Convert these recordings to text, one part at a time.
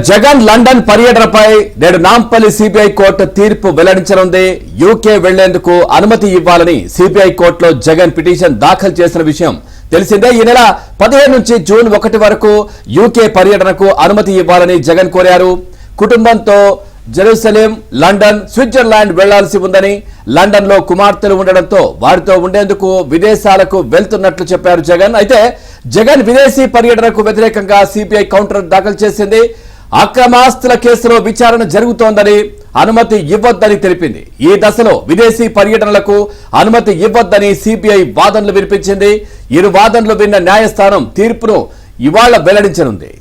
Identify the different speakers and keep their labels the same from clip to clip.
Speaker 1: Jagan London పర్యటనపై నేడు Nampally CBI court తీర్పు వెల్లడించనుంది. యూకే వెళ్లేందుకు అనుమతి ఇవ్వాలని సిబిఐ కోర్టులో జగన్ పిటిషన్ దాఖలు చేసిన విషయం తెలిసిందే. ఈ నెల 15 నుంచి జూన్ 1 వరకు యూకే పర్యటనకు అనుమతి ఇవ్వాలని జగన్ కోరారు. కుటుంబంతో జెరూసలేం, లండన్, స్విట్జర్లాండ్ వెళ్లాల్సి ఉందని, లండన్ లో కుమార్తెలు ఉండడంతో వారితో ఉండేందుకు విదేశాలకు వెళ్తున్నట్లు చెప్పారు జగన్. అయితే జగన్ విదేశీ పర్యటనకు వ్యతిరేకంగా సిబిఐ కౌంటర్ దాఖలు చేసింది. అక్రమాస్తుల కేసులో విచారణ జరుగుతోందని, అనుమతి ఇవ్వొద్దని తెలిపింది. ఈ దశలో విదేశీ పర్యటనలకు అనుమతి ఇవ్వొద్దని సిబిఐ వాదనలు వినిపించింది. ఇరు వాదనలు విన్న న్యాయస్థానం తీర్పును ఇవాళ వెల్లడించనుంది.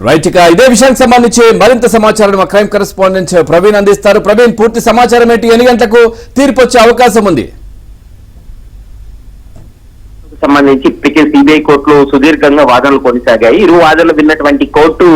Speaker 1: రైట్, ఇక ఇదే విషయానికి సంబంధించి మరింత సమాచారం మా క్రైమ్ కరెస్పాండెంట్ ప్రవీణ్ అందిస్తారు. ప్రవీణ్, పూర్తి సమాచారం ఏంటి? ఎన్ని గంటలకు తీర్పు వచ్చే అవకాశం ఉంది?
Speaker 2: సంబంధించి ఇప్పటికే సిబిఐ కోర్టులో సుదీర్ఘంగా వాదనలు కొనసాగాయి. ఇరు వాదనలు విన్నటువంటి కోర్టు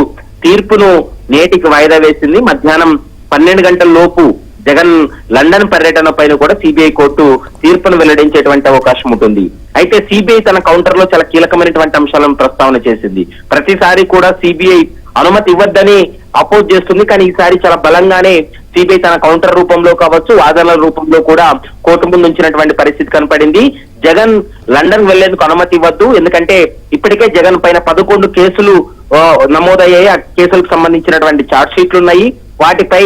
Speaker 2: తీర్పును నేటికి వాయిదా వేసింది. మధ్యాహ్నం 12 గంటల లోపు జగన్ లండన్ పర్యటన పైన కూడా సిబిఐ కోర్టు తీర్పును వెల్లడించేటువంటి అవకాశం ఉంటుంది. అయితే సిబిఐ తన కౌంటర్ లో చాలా కీలకమైనటువంటి అంశాలను ప్రస్తావన చేసింది. ప్రతిసారి కూడా సిబిఐ అనుమతి ఇవ్వద్దని అపోజ్ చేస్తుంది, కానీ ఈసారి చాలా బలంగానే సిబిఐ తన కౌంటర్ రూపంలో కావచ్చు, వాదనల రూపంలో కూడా కోర్టు ముందు ఉంచినటువంటి పరిస్థితి కనపడింది. జగన్ లండన్ వెళ్లేందుకు అనుమతి ఇవ్వద్దు, ఎందుకంటే ఇప్పటికే జగన్ పైన 11 కేసులు నమోదయ్యాయి. ఆ కేసులకు సంబంధించినటువంటి ఛార్జ్ షీట్లు ఉన్నాయి. వాటిపై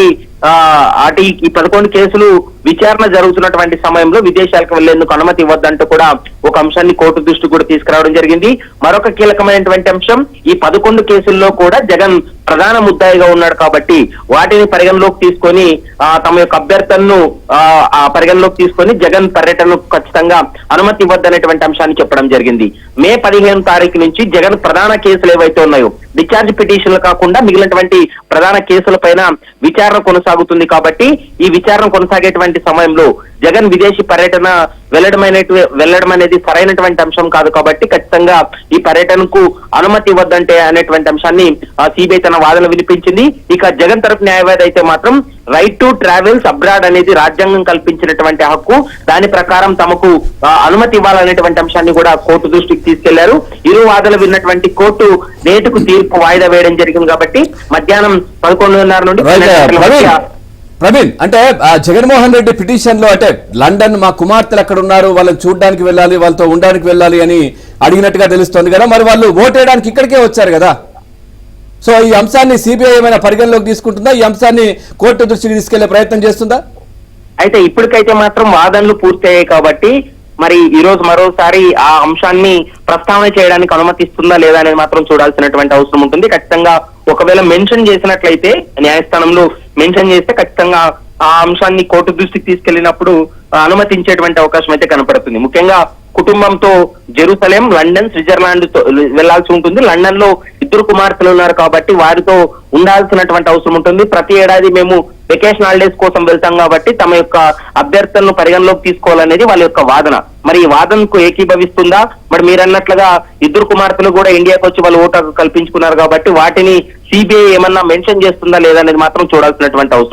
Speaker 2: ఈ 11 కేసులు విచారణ జరుగుతున్నటువంటి సమయంలో విదేశాలకు వెళ్లేందుకు అనుమతి ఇవ్వద్దంటూ కూడా ఒక అంశాన్ని కోర్టు దృష్టి కూడా తీసుకురావడం జరిగింది. మరొక కీలకమైనటువంటి అంశం, ఈ 11 కేసుల్లో కూడా జగన్ ప్రధాన ముద్దాయిగా ఉన్నాడు కాబట్టి వాటిని పరిగణలోకి తీసుకొని తమ యొక్క అభ్యర్థనను పరిగణలోకి తీసుకొని జగన్ పర్యటనకు ఖచ్చితంగా అనుమతి ఇవ్వద్దనేటువంటి అంశాన్ని చెప్పడం జరిగింది. మే 15 తారీఖు నుంచి జగన్ ప్రధాన కేసులు ఏవైతే ఉన్నాయో, డిశ్చార్జ్ పిటిషన్లు కాకుండా మిగిలినటువంటి ప్రధాన కేసుల పైన విచారణ కొనసాగుతుంది. కాబట్టి ఈ విచారణ కొనసాగేటువంటి సమయంలో జగన్ విదేశీ పర్యటన వెళ్లడం అనేది సరైనటువంటి అంశం కాదు. కాబట్టి ఖచ్చితంగా ఈ పర్యటనకు అనుమతి ఇవ్వద్దంటే అనేటువంటి అంశాన్ని సిబిఐ తన వాదన వినిపించింది. ఇక జగన్ తరపు న్యాయవాది అయితే మాత్రం రైట్ టు ట్రావెల్స్ అబ్రాడ్ అనేది రాజ్యాంగం కల్పించినటువంటి హక్కు, దాని ప్రకారం తమకు అనుమతి ఇవ్వాలనేటువంటి అంశాన్ని కూడా కోర్టు దృష్టికి తీసుకెళ్లారు. ఇరు వాదనలు విన్నటువంటి కోర్టు నేటికి తీర్పు వాయిదా వేయడం జరిగింది. కాబట్టి మధ్యాహ్నం 11:30 నుండి
Speaker 1: ప్రవీణ్, అంటే జగన్మోహన్ రెడ్డి పిటిషన్ లో అంటే లండన్ మా కుమార్తెలు అక్కడ ఉన్నారు, వాళ్ళని చూడడానికి వెళ్ళాలి, వాళ్ళతో ఉండడానికి వెళ్ళాలి అని అడిగినట్టుగా తెలుస్తోంది కదా. మరి వాళ్ళు ఓటేయడానికి ఇక్కడికే వచ్చారు కదా. సో ఈ అంశాన్ని సిబిఐ ఏమైనా పరిగణలోకి తీసుకుంటుందా? ఈ అంశాన్ని కోర్టు దృష్టికి తీసుకెళ్లే ప్రయత్నం చేస్తుందా?
Speaker 2: అయితే ఇప్పటికైతే మాత్రం వాదనలు పూర్తయ్యాయి కాబట్టి మరి ఈ రోజు మరోసారి ఆ అంశాన్ని ప్రస్తావన చేయడానికి అనుమతిస్తుందా లేదా అనేది మాత్రం చూడాల్సినటువంటి అవసరం ఉంటుంది. ఖచ్చితంగా ఒకవేళ మెన్షన్ చేసినట్లయితే, న్యాయస్థానంలో మెన్షన్ చేస్తే ఖచ్చితంగా ఆ అంశాన్ని కోర్టు దృష్టికి తీసుకెళ్లినప్పుడు అనుమతించేటువంటి అవకాశం అయితే కనపడుతుంది. ముఖ్యంగా కుటుంబంతో జెరూసలేం, లండన్, స్విట్జర్లాండ్ వెళ్లాల్సి ఉంటుంది. లండన్ లో 2 కుమార్తెలు ఉన్నారు కాబట్టి వారితో ఉండాల్సినటువంటి అవసరం ఉంటుంది. ప్రతి ఏడాది మేము వెకేషన్ హాలిడేస్ కోసం వెళ్తాం కాబట్టి తమ యొక్క అభ్యర్థనను పరిగణలోకి తీసుకోవాలనేది వాళ్ళ యొక్క వాదన. మరి ఈ వాదనకు ఏకీభవిస్తుందా? మరి మీరు అన్నట్లుగా 2 కుమార్తెలు కూడా ఇండియాకి వచ్చి వాళ్ళు ఓటు కల్పించుకున్నారు కాబట్టి వాటిని సిబిఐ ఏమన్నా మెన్షన్ చేస్తుందా లేదా అనేది మాత్రం చూడాల్సినటువంటి అవసరం.